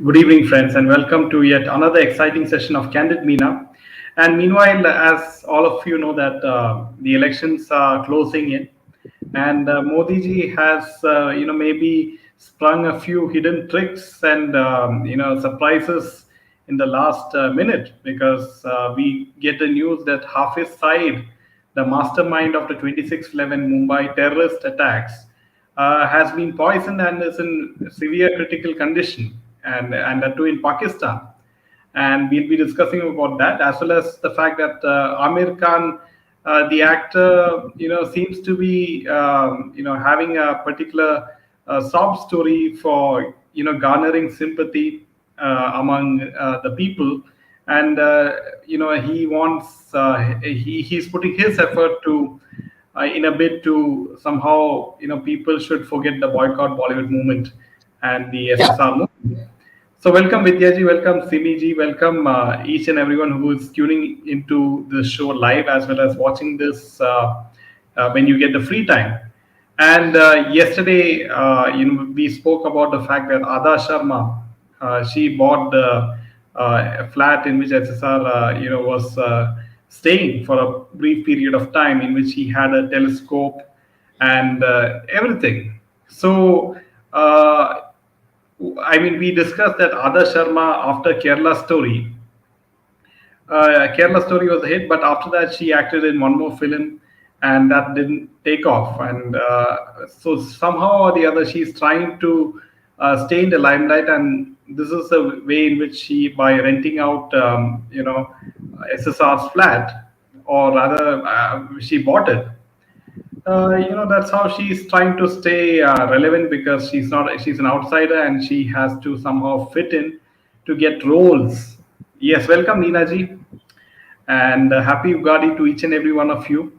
Good evening, friends, and welcome to yet another exciting session of Candid Meena. And meanwhile, as all of you know, that the elections are closing in, and Modi ji has, maybe sprung a few hidden tricks and surprises in the last minute because we get the news that Hafiz Saeed, the mastermind of the 26/11 Mumbai terrorist attacks, has been poisoned and is in severe critical condition, and that too in Pakistan. And we'll be discussing about that as well as the fact that Aamir Khan, the actor, seems to be, having a particular sob story for, garnering sympathy among the people, and he wants, he's putting his effort to, in a bid to somehow, people should forget the boycott Bollywood movement and the SSR movement. So welcome Vidyaji, welcome Simi welcome each and everyone who is tuning into the show live as well as watching this when you get the free time. And yesterday, we spoke about the fact that Ada Sharma, she bought the flat in which SSR, was staying for a brief period of time, in which he had a telescope and everything. So. We discussed that Ada Sharma after Kerala Story was a hit, but after that she acted in one more film, and that didn't take off. And so somehow or the other, she's trying to stay in the limelight, and this is a way in which she, by renting out, SSR's flat, or rather, she bought it. That's how she's trying to stay relevant, because she's an outsider and she has to somehow fit in to get roles. Yes, welcome Neena ji, and happy Ugadi to each and every one of you,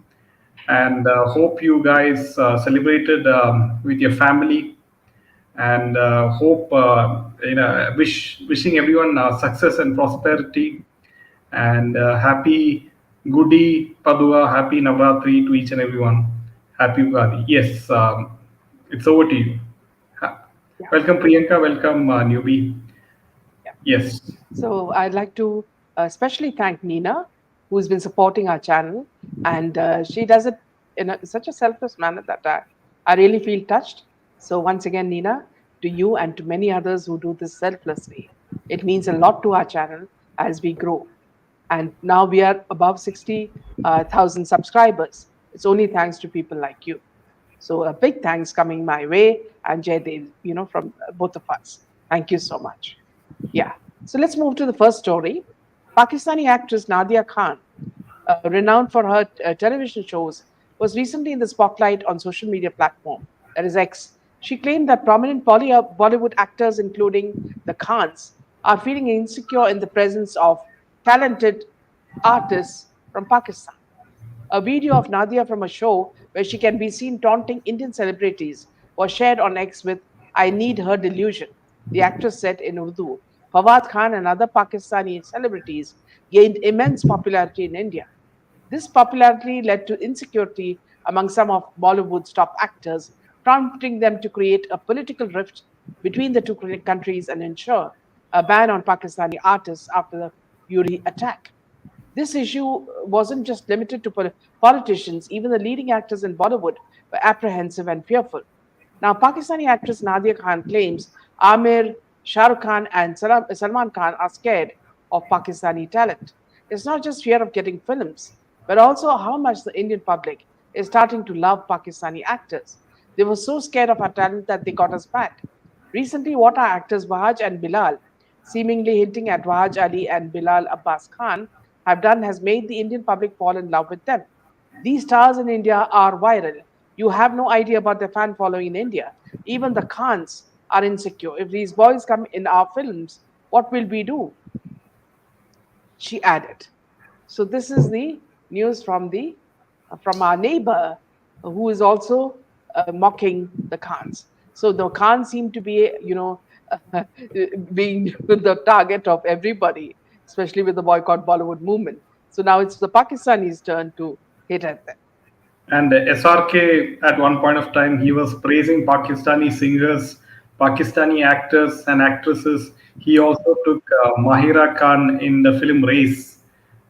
and hope you guys celebrated with your family, and hope wishing everyone success and prosperity, and happy Gudi Padua, happy Navratri to each and everyone. Happy Ugadi. Yes, it's over to you. Yeah. Welcome Priyanka, welcome newbie. Yeah. Yes. So I'd like to especially thank Nina, who's been supporting our channel, and she does it in such a selfless manner that I really feel touched. So once again, Nina, to you and to many others who do this selflessly, it means a lot to our channel as we grow. And now we are above 60,000 subscribers. It's only thanks to people like you. So a big thanks coming my way, and Jaydev, from both of us. Thank you so much. Yeah. So let's move to the first story. Pakistani actress Nadia Khan, renowned for her television shows, was recently in the spotlight on social media platform, that is X. She claimed that prominent Bollywood actors, including the Khans, are feeling insecure in the presence of talented artists from Pakistan. A video of Nadia from a show where she can be seen taunting Indian celebrities was shared on X with "I need her delusion," the actress said in Urdu. Fawad Khan and other Pakistani celebrities gained immense popularity in India. This popularity led to insecurity among some of Bollywood's top actors, prompting them to create a political rift between the two countries and ensure a ban on Pakistani artists after the Uri attack. This issue wasn't just limited to politicians, even the leading actors in Bollywood were apprehensive and fearful. Now, Pakistani actress Nadia Khan claims Aamir, Shah Rukh Khan, and Salman Khan are scared of Pakistani talent. It's not just fear of getting films, but also how much the Indian public is starting to love Pakistani actors. They were so scared of our talent that they got us back. Recently, what are actors Wahaj and Bilal, seemingly hinting at Wahaj Ali and Bilal Abbas Khan, have done has made the Indian public fall in love with them. These stars in India are viral. You have no idea about their fan following in India. Even the Khans are insecure. If these boys come in our films, what will we do? She added. So this is the news from our neighbor, who is also mocking the Khans. So the Khans seem to be, being the target of everybody, especially with the boycott Bollywood movement. So now it's the Pakistanis' turn to hit at them. And SRK, at one point of time, he was praising Pakistani singers Pakistani actors and actresses. He also took Mahira Khan in the film Race,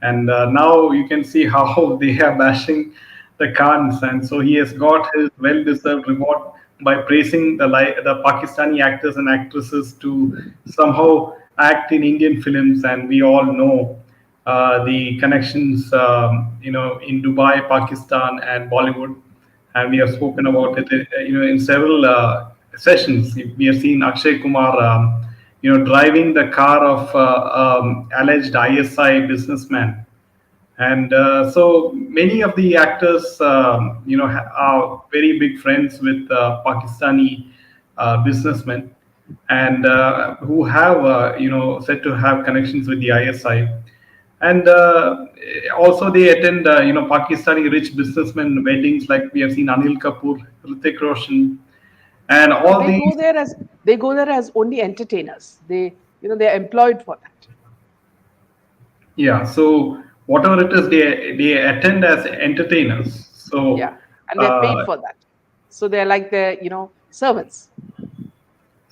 and now you can see how they are bashing the Khans, and so he has got his well-deserved reward by praising the Pakistani actors and actresses to somehow act in Indian films, and we all know the connections, in Dubai, Pakistan, and Bollywood, and we have spoken about it, in several sessions. We have seen Akshay Kumar, driving the car of alleged ISI businessman, and so many of the actors, are very big friends with Pakistani businessmen, and who have, said to have connections with the ISI, and also they attend, Pakistani rich businessmen weddings, like we have seen Anil Kapoor, Hrithik Roshan, and But all these. they go there as only entertainers. They're employed for that. Yeah, so whatever it is, they attend as entertainers. So Yeah, and they're paid uh, for that. So they're like the servants.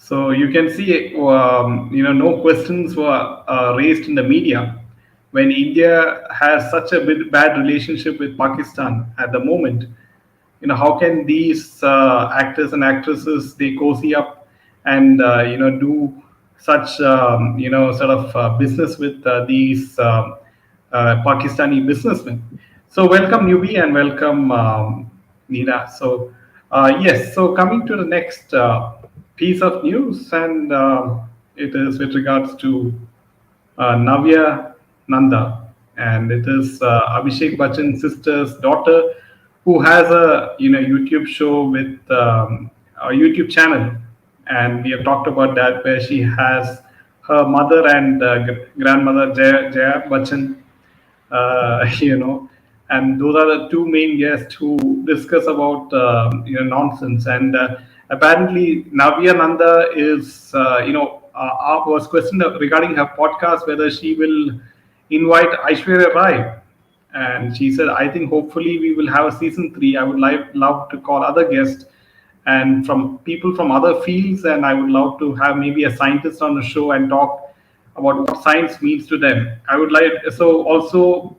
so you can see, no questions were raised in the media when India has such a bad relationship with Pakistan at the moment. How can these actors and actresses, they cozy up and do such, sort of business with these Pakistani businessmen? So welcome, Yubi, and welcome, Nina. So yes, so coming to the next piece of news, and it is with regards to Navia Nanda, and it is Abhishek Bachchan's sister's daughter, who has a YouTube show with, a YouTube channel, and we have talked about that, where she has her mother and grandmother Jaya Bachchan, and those are the two main guests who discuss about nonsense. And apparently, Navia Nanda is, was questioned regarding her podcast whether she will invite Aishwarya Rai, and she said, "I think hopefully we will have a season three. I would love to call other guests." And from people from other fields, and I would love to have maybe a scientist on the show and talk about what science means to them. I would like, so also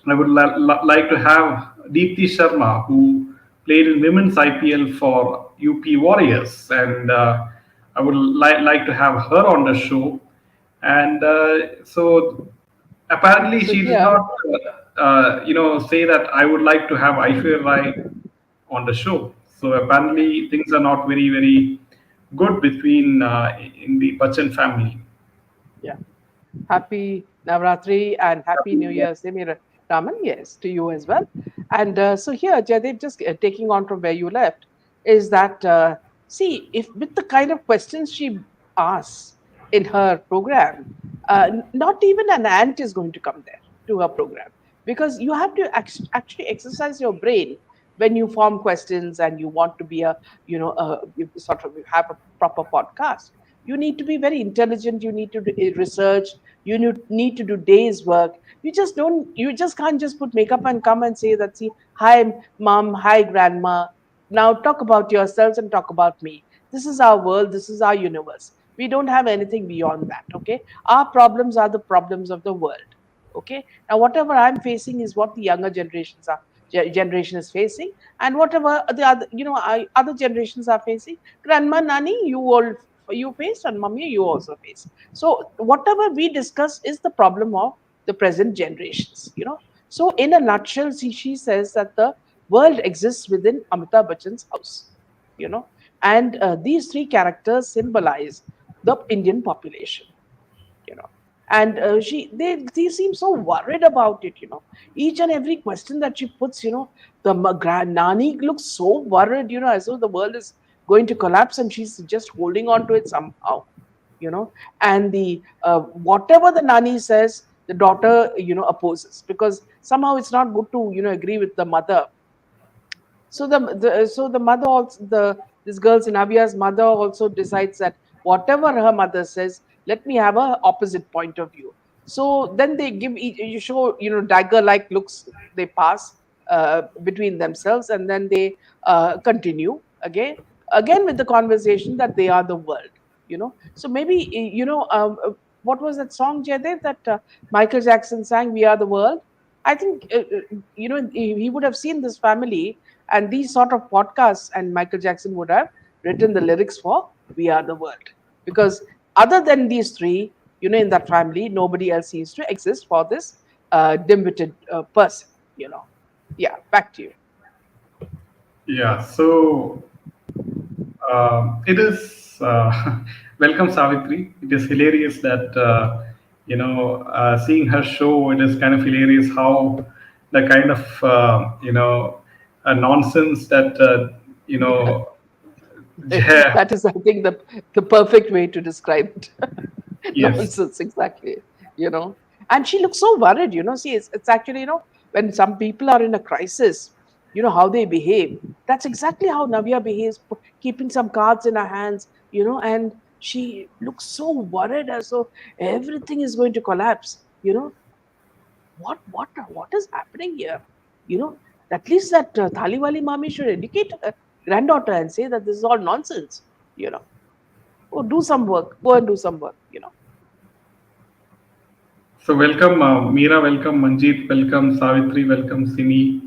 I would like to have Deepthi Sharma, who played in women's IPL for UP Warriors, and I would like to have her on the show. And so apparently So she did here, not, say that I would like to have Aishwarya Rai on the show. So apparently things are not very, very good between, in the Bachchan family. yeah, happy Navratri and happy New Year, Semir Raman. Yes, to you as well. And so here, Jaidev, just taking on from where you left, is that see, if with the kind of questions she asks in her program, not even an ant is going to come there to her program, because you have to actually exercise your brain when you form questions and you want to be you sort of have a proper podcast. You need to be very intelligent. You need to do research. Need to do days work. You just can't just put makeup and come and say that, see, hi mom, hi grandma, now talk about yourselves and talk about me. This is our world, this is our universe. We don't have anything beyond that. Okay, our problems are the problems of the world. Okay, now whatever I'm facing is what the younger generation is facing, and whatever the other other generations are facing, grandma, nani, you face, and mummy, you also face. So whatever we discuss is the problem of the present generations. So in a nutshell, she says that the world exists within Amitabh Bachchan's house. you know and these three characters symbolize the Indian population. you know and they seem so worried about it. Each and every question that she puts, the grand nani looks so worried, as though the world is going to collapse, and she's just holding on to it somehow. you know and the whatever the nani says, the daughter opposes, because somehow it's not good to agree with the mother. So the mother also, this girl's Navia's mother also decides that whatever her mother says, let me have a opposite point of view. So then they give you show dagger like looks, they pass between themselves, and then they continue again. again with the conversation that they are the world, so maybe what was that song, Jaydev, that Michael Jackson sang, "We Are the World"? I think he would have seen this family and these sort of podcasts, and Michael Jackson would have written the lyrics for "We Are the World," because other than these three, in that family, nobody else seems to exist for this dim-witted person. Yeah, back to you. Yeah. So it is welcome Savitri. It is hilarious that seeing her show. It is kind of hilarious how the kind of nonsense that you know. Yeah, That is, I think, the perfect way to describe it. yes, Nonsense, exactly. you know and she looks so worried. See, it's actually, when some people are in a crisis, how they behave. That's exactly how Navia behaves, keeping some cards in her hands, and she looks so worried, as though everything is going to collapse. What is happening here? you know at least that Thaliwali mami should educate her granddaughter and say that this is all nonsense. you know oh, do some work, go and do some work. so welcome Meera, welcome Manjeet, welcome Savitri, welcome Simi,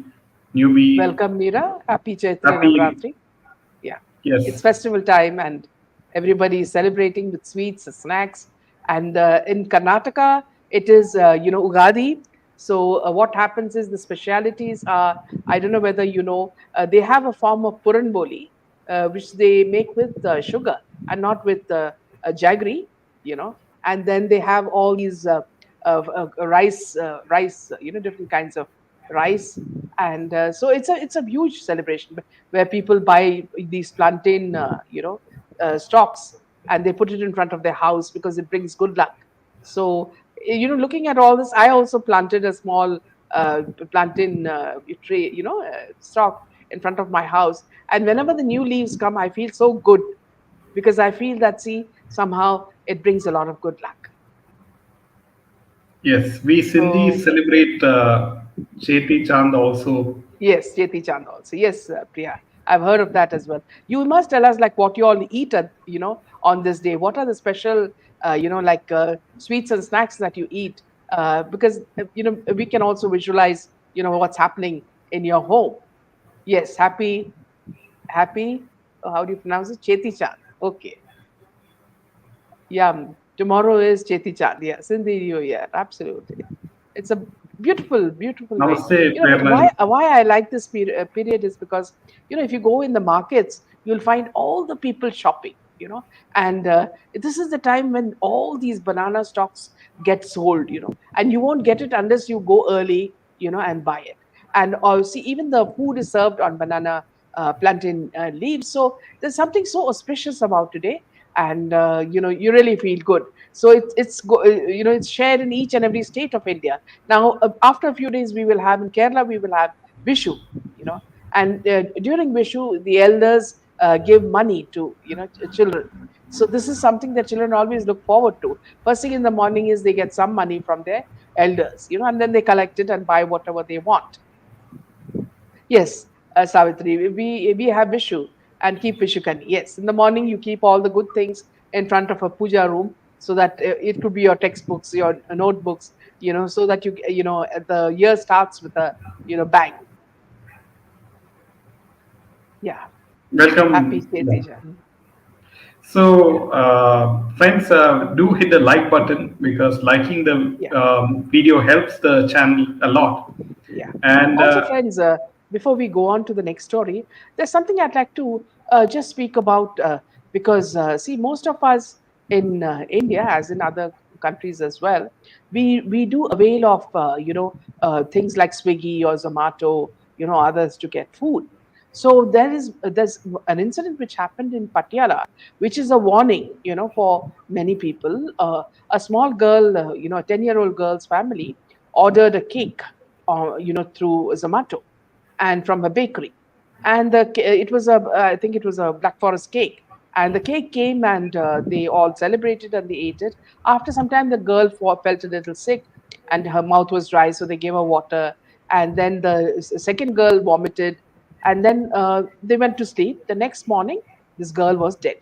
newbie. Welcome, Meera. Happy Chaitra Happy, Navratri. Yeah, it's yes. festival time and everybody is celebrating with sweets, snacks. And in Karnataka, it is, Ugadi. So what happens is the specialities are, I don't know whether they have a form of puran boli, which they make with sugar and not with jaggery, and then they have all these rice, different kinds of rice. And so it's a huge celebration where people buy these plantain, stalks, and they put it in front of their house because it brings good luck. So, looking at all this, I also planted a small plantain tree, stalk in front of my house. And whenever the new leaves come, I feel so good because I feel that, see, somehow it brings a lot of good luck. Yes, we Sindhis So, celebrate Cheti Chand also. yes, Jyoti Chand also. Yes, Priya. I've heard of that as well. You must tell us like what you all eat on this day. What are the special, like sweets and snacks that you eat? Because we can also visualize, what's happening in your home. Yes, happy. How do you pronounce it? Cheti Chand. Okay. Yeah, tomorrow is Cheti Chand. Yes, in the new year. Absolutely. It's a beautiful, beautiful way. Namaste, But Prerna. why I like this period is because, if you go in the markets, you'll find all the people shopping. And this is the time when all these banana stocks get sold. And you won't get it unless you go early, and buy it. And see, even the food is served on banana plantain leaves. So there's something so auspicious about today, and you really feel good. So it's shared in each and every state of India. Now, after a few days, we will have in Kerala, we will have Vishu. And during Vishu, the elders give money to children. So this is something that children always look forward to. First thing in the morning is they get some money from their elders, and then they collect it and buy whatever they want. Yes, Savitri, we have Vishu and keep Vishukani. Yes, in the morning you keep all the good things in front of a puja room, so that it could be your textbooks, your notebooks, so that the year starts with a bang. Yeah, happy Welcome. Yeah. Chetija. So, friends, do hit the like button because liking the Yeah. video helps the channel a lot. Yeah. And Also, friends, before we go on to the next story, there's something I'd like to just speak about, because, see, most of us in India, as in other countries as well, we do avail of, things like Swiggy or Zomato, others to get food. So there's an incident which happened in Patiala, which is a warning, for many people. A small girl, a 10-year-old girl's family ordered a cake, through Zomato and from a bakery. And it was I think it was a Black Forest cake. And the cake came, and they all celebrated and they ate it. After some time, the girl felt a little sick and her mouth was dry, so they gave her water. And then the second girl vomited, and then they went to sleep. The next morning, this girl was dead.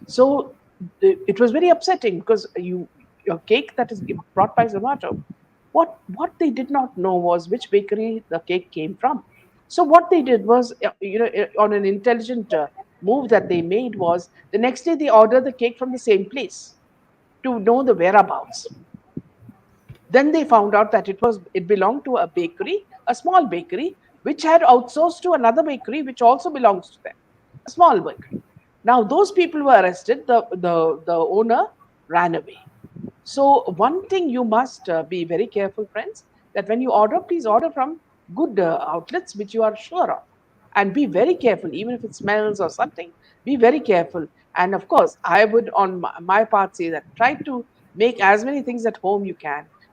So it was very upsetting because your cake that is brought by Zomato, what they did not know was which bakery the cake came from. So what they did was, on an intelligent move that they made was the next day they ordered the cake from the same place to know the whereabouts. Then they found out that it belonged to a bakery, a small bakery, which had outsourced to another bakery, which also belongs to them, a small bakery. Now those people were arrested. The owner ran away. So one thing you must be very careful, friends, that when you order, please order from good outlets which you are sure of, and be very careful. Even if it smells or something, be very careful. And of course, I would, on my part, say that try to make as many things at home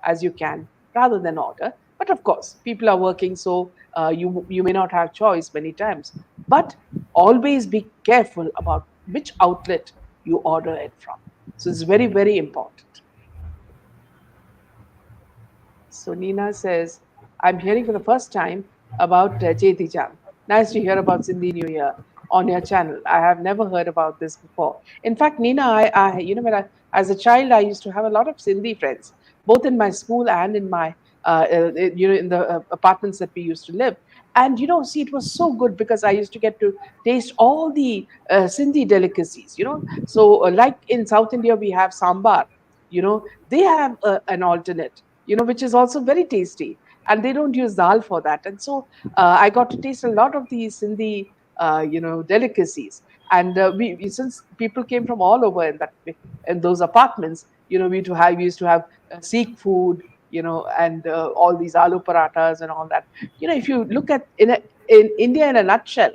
as you can, rather than order. But of course, people are working, so you may not have choice many times. But always be careful about which outlet you order it from. So it's very, very important. So Nina says, I'm hearing for the first time about Cheti Chand. Nice to hear about Sindhi New Year on your channel. I have never heard about this before. In fact, Nina, as a child, I used to have a lot of Sindhi friends, both in my school and in my, in the apartments that we used to live. And see, it was so good because I used to get to taste all the Sindhi delicacies. So like in South India, we have sambar. They have an alternate, which is also very tasty, and they don't use dal for that. And so I got to taste a lot of these Sindhi, delicacies. And since people came from all over in those apartments, we used to have Sikh food, and all these aloo parathas and all that. If you look at in India in a nutshell,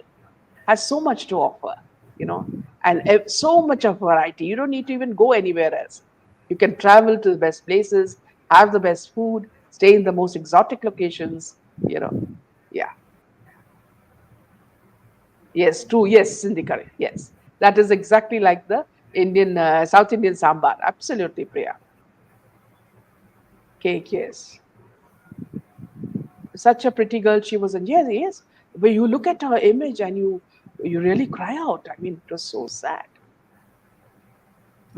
has so much to offer, you know, and so much of variety. You don't need to even go anywhere else. You can travel to the best places, have the best food, stay in the most exotic locations, you know. Yeah. Yes, true. Yes, Sindhi curry. Yes. That is exactly like the South Indian sambar. Absolutely, Priya. Cake, yes. Such a pretty girl she was. And yes, yes. But you look at her image and you really cry out. I mean, it was so sad.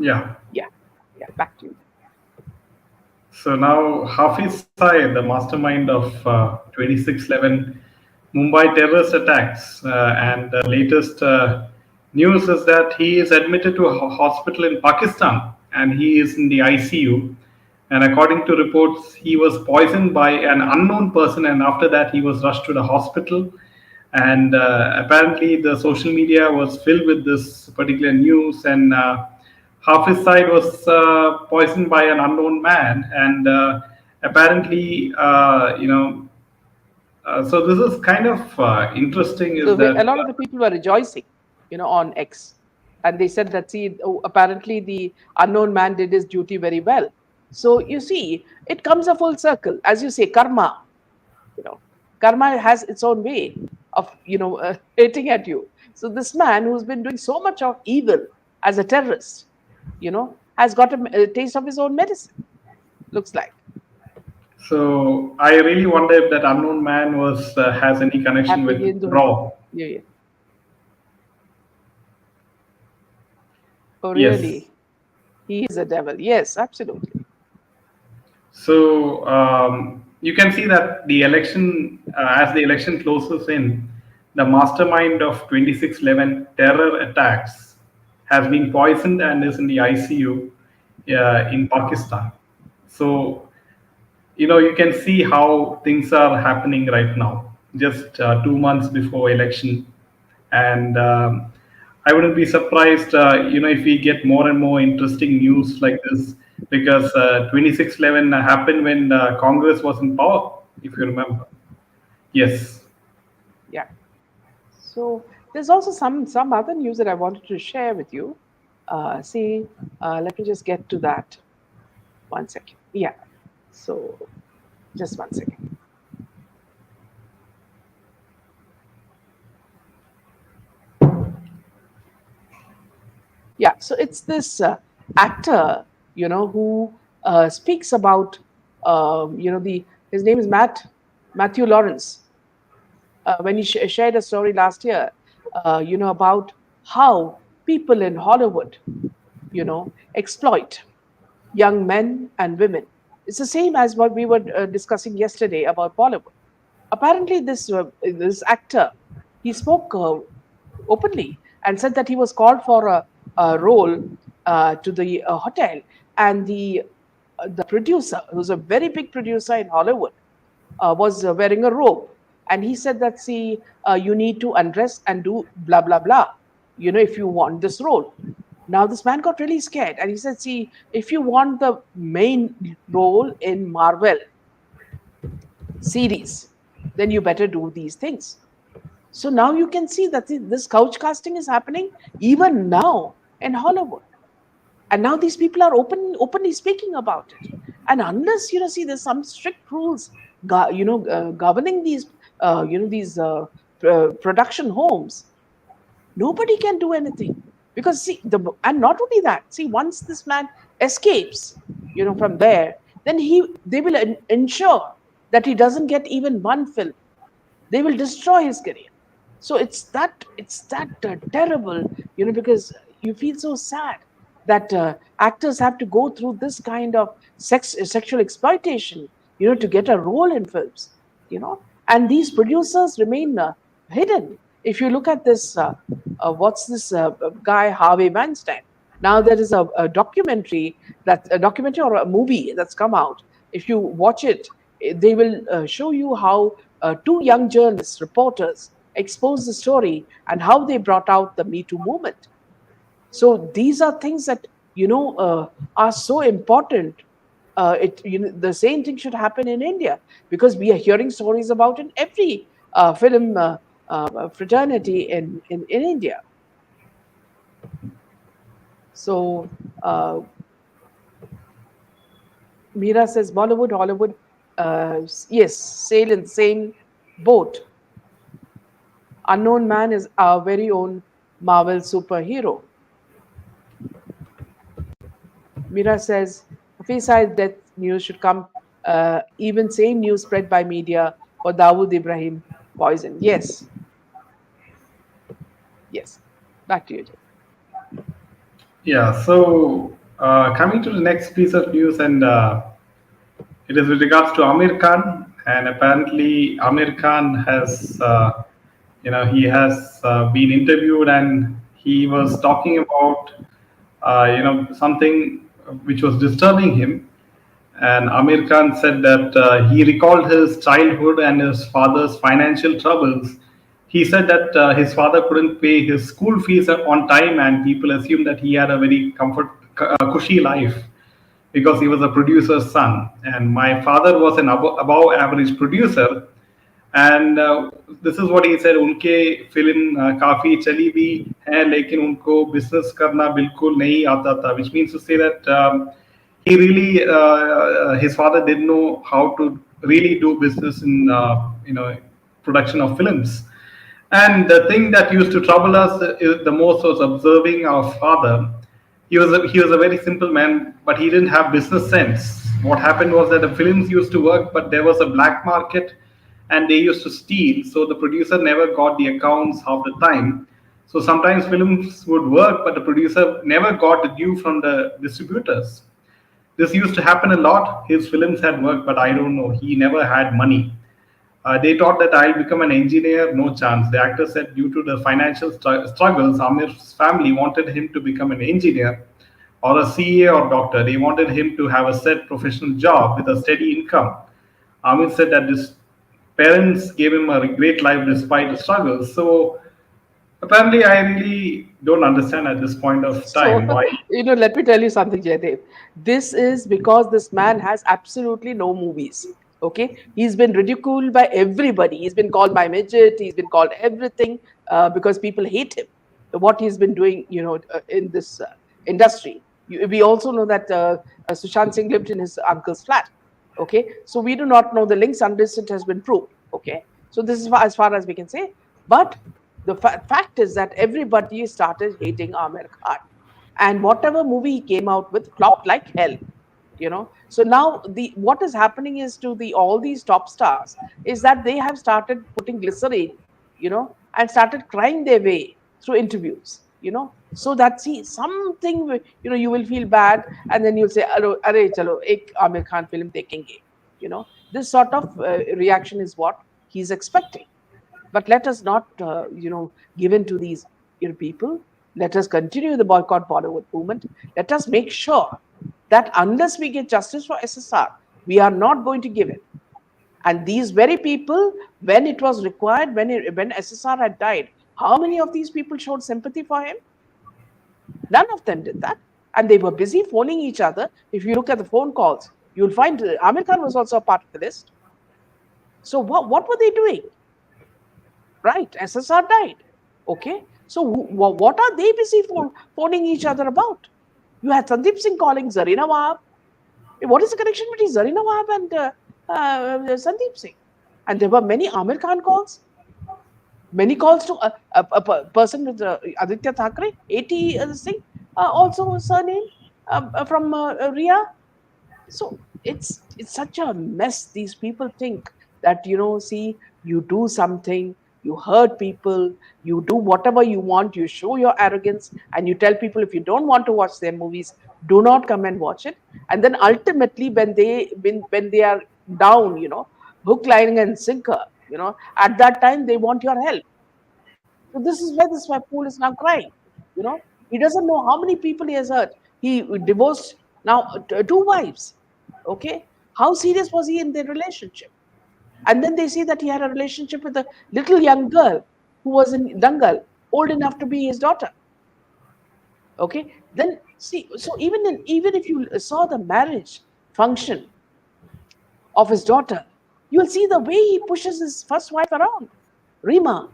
Yeah. Yeah. Yeah. Back to you. So now Hafiz Saeed, the mastermind of 2611 Mumbai terrorist attacks, and the latest news is that he is admitted to a hospital in Pakistan and he is in the ICU. And according to reports, he was poisoned by an unknown person, and after that, he was rushed to the hospital. And apparently, the social media was filled with this particular news. And Hafiz Saeed was poisoned by an unknown man, and apparently, so this is kind of interesting. Is So that a lot of the people were rejoicing, on X, and they said that, see, apparently the unknown man did his duty very well. So you see, it comes a full circle, as you say, karma. You know, karma has its own way of hitting at you. So this man who's been doing so much of evil as a terrorist, has got a taste of his own medicine. Looks like. so? I really wonder if that unknown man was has any connection Happy with Hindu. Raw. Yeah, yeah. Oh, Yes. really? He is a devil. Yes, absolutely. So you can see that the election, as the election closes in, the mastermind of 2611 terror attacks has been poisoned and is in the ICU in Pakistan. So you can see how things are happening right now, just 2 months before election. And I wouldn't be surprised, if we get more and more interesting news like this, because 2611 happened when Congress was in power, if you remember. Yes. Yeah. So there's also some other news that I wanted to share with you. Let me just get to that. 1 second. Yeah. So just 1 second. Yeah. So it's this actor, who speaks about, the his name is Matthew Lawrence. When he shared a story last year, about how people in Hollywood, exploit young men and women. It's the same as what we were discussing yesterday about Bollywood. Apparently, this actor, he spoke openly and said that he was called for a role to the hotel, and the producer, who's a very big producer in Hollywood, was wearing a robe, and he said that, see, you need to undress and do blah blah blah, if you want this role. Now this man got really scared, and he said, see, if you want the main role in Marvel series, then you better do these things. So now you can see that this couch casting is happening even now in Hollywood. And now these people are openly speaking about it. And unless, see, there's some strict rules, governing these production homes, nobody can do anything. Because see, and not only that, see, once this man escapes, from there, then they will ensure that he doesn't get even one film. They will destroy his career. So it's that terrible, because you feel so sad that actors have to go through this kind of sexual exploitation, to get a role in films, and these producers remain hidden. If you look at this, what's this guy Harvey Weinstein? Now there is a documentary, that a documentary or a movie that's come out. If you watch it, they will show you how two young journalists, reporters, exposed the story and how they brought out the Me Too movement. So these are things that are so important. The same thing should happen in India, because we are hearing stories about in every film fraternity in India. So Meera says Bollywood, Hollywood, yes, sail in the same boat. Unknown Man is our very own Marvel superhero. Meera says Hafiz Saeed death news should come. Even same news spread by media for Dawood Ibrahim poison. Yes. Yes. Back to you, Jay. Yeah, so coming to the next piece of news, and it is with regards to Aamir Khan, and apparently Aamir Khan has, he has been interviewed, and he was talking about, something which was disturbing him. And Amir Khan said that he recalled his childhood and his father's financial troubles. He said that his father couldn't pay his school fees on time, and people assumed that he had a very cushy life because he was a producer's son. And my father was an above average producer, and this is what he said, उनके film काफी चली भी है लेकिन उनको business करना बिल्कुल नहीं आता था, which means to say that he really his father didn't know how to really do business in production of films. And the thing that used to trouble us the most was observing our father. He was a very simple man, but he didn't have business sense. What happened was that the films used to work, but there was a black market, and they used to steal. So the producer never got the accounts half the time. So sometimes films would work, but the producer never got the due from the distributors. This used to happen a lot. His films had worked, but I don't know. He never had money. They thought that I'll become an engineer. No chance. The actor said due to the financial struggles, Amir's family wanted him to become an engineer or a CA or doctor. They wanted him to have a set professional job with a steady income. Amir said that his parents gave him a great life despite the struggles. So apparently, I really don't understand at this point of So, time why. let me tell you something, Jaydev. This is because this man has absolutely no movies. Okay, he's been ridiculed by everybody. He's been called by midget. He's been called everything because people hate him. What he's been doing, in this industry. We also know that Sushant Singh lived in his uncle's flat. Okay, so we do not know the links unless it has been proved. Okay, so this is as far as we can say. But the fact is that everybody started hating Aamir Khan, and whatever movie he came out with flopped like hell. So now what is happening is to all these top stars is that they have started putting glycerine, and started crying their way through interviews. so that see something, you will feel bad, and then you'll say, "Arey, chalo, ek Amir Khan film dekhenge." This sort of reaction is what he's expecting. But let us not, give in to these people. Let us continue the boycott Bollywood movement. Let us make sure that unless we get justice for SSR, we are not going to give in. And these very people, when it was required, when SSR had died, how many of these people showed sympathy for him? None of them did that. And they were busy phoning each other. If you look at the phone calls, you'll find Amir Khan was also a part of the list. So what were they doing? Right, SSR died. Okay, so what are they busy phoning each other about? You had Sandeep Singh calling Zarina Wahab. What is the connection between Zarina Wahab and Sandeep Singh? And there were many Amir Khan calls, many calls to a person with Aditya Thackeray, A.T. Singh, also surname from Ria. So it's such a mess. These people think that, see, you do something, you hurt people, you do whatever you want, you show your arrogance, and you tell people if you don't want to watch their movies, do not come and watch it. And then ultimately, when they are down, hook, line, and sinker, at that time they want your help. So this is why Pool is now crying. You know, he doesn't know how many people he has hurt. He divorced now two wives. Okay, how serious was he in their relationship? And then they see that he had a relationship with a little young girl who was in Dangal, old enough to be his daughter. Okay, then see, so even if you saw the marriage function of his daughter, you'll see the way he pushes his first wife around, Rima.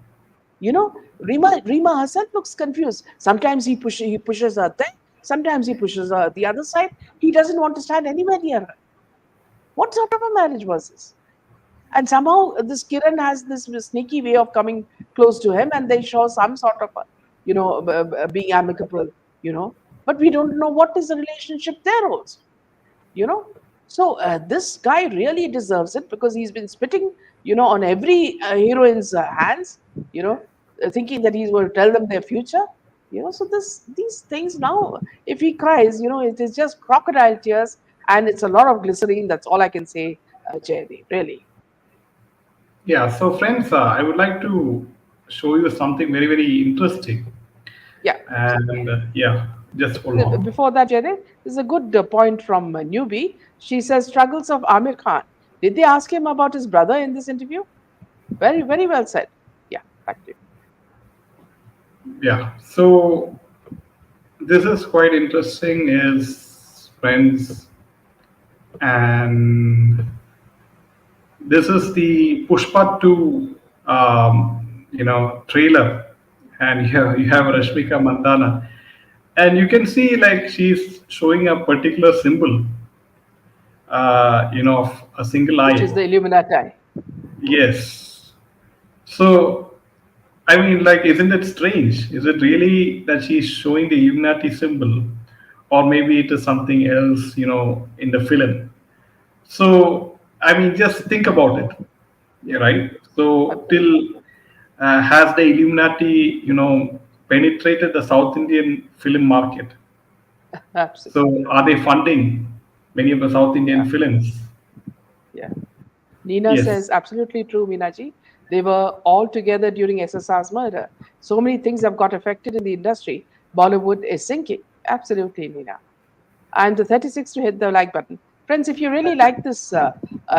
Rima herself looks confused. Sometimes he pushes her there, sometimes he pushes her the other side. He doesn't want to stand anywhere near her. What sort of a marriage was this? And somehow this Kiran has this sneaky way of coming close to him, and they show some sort of being amicable, but we don't know what is the relationship there also. you know so this guy really deserves it, because he's been spitting on every heroine's hands, thinking that he's going to tell them their future. So these things now, if he cries, it is just crocodile tears, and it's a lot of glycerine. That's all I can say, Jaydeep, really. Yeah, so friends, I would like to show you something very, very interesting. Yeah, And yeah, just hold on. before that, Jaydeep, there's a good point from Newbie. She says, struggles of Amir Khan. Did they ask him about his brother in this interview? Very, very well said. Yeah, back to you. Yeah, so this is quite interesting, is friends, and this is the Pushpa 2, trailer, and you have Rashmika Mandana, and you can see like she's showing a particular symbol, of a single Which eye. is the Illuminati. Yes. So, I mean, like, isn't it strange? Is it really that she's showing the Illuminati symbol, or maybe it is something else, in the film? So, I mean, just think about it, Yeah, right? So, till absolutely. has the Illuminati, penetrated the South Indian film market? So, Absolutely. are they funding many of the South Yeah, Indian films? yeah. Nina says, Yes. absolutely true, Minaji. They were all together during SSR's murder. So many things have got affected in the industry. Bollywood is sinking. Absolutely, Nina. And the 36 to hit the like button. Friends, if you really like this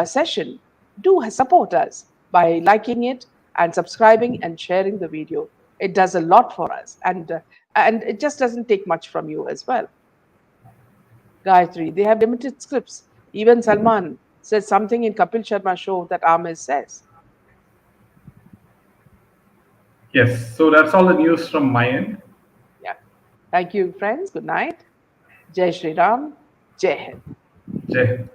session, do support us by liking it and subscribing and sharing the video. It does a lot for us, and it just doesn't take much from you as well. Gayatri, they have limited scripts. Even Salman says something in Kapil Sharma show that Aamir says. Yes. So, that's all the news from my end. Yeah. Thank you, friends. Good night. Jai Shri Ram. Jai Hind. Jai Hind.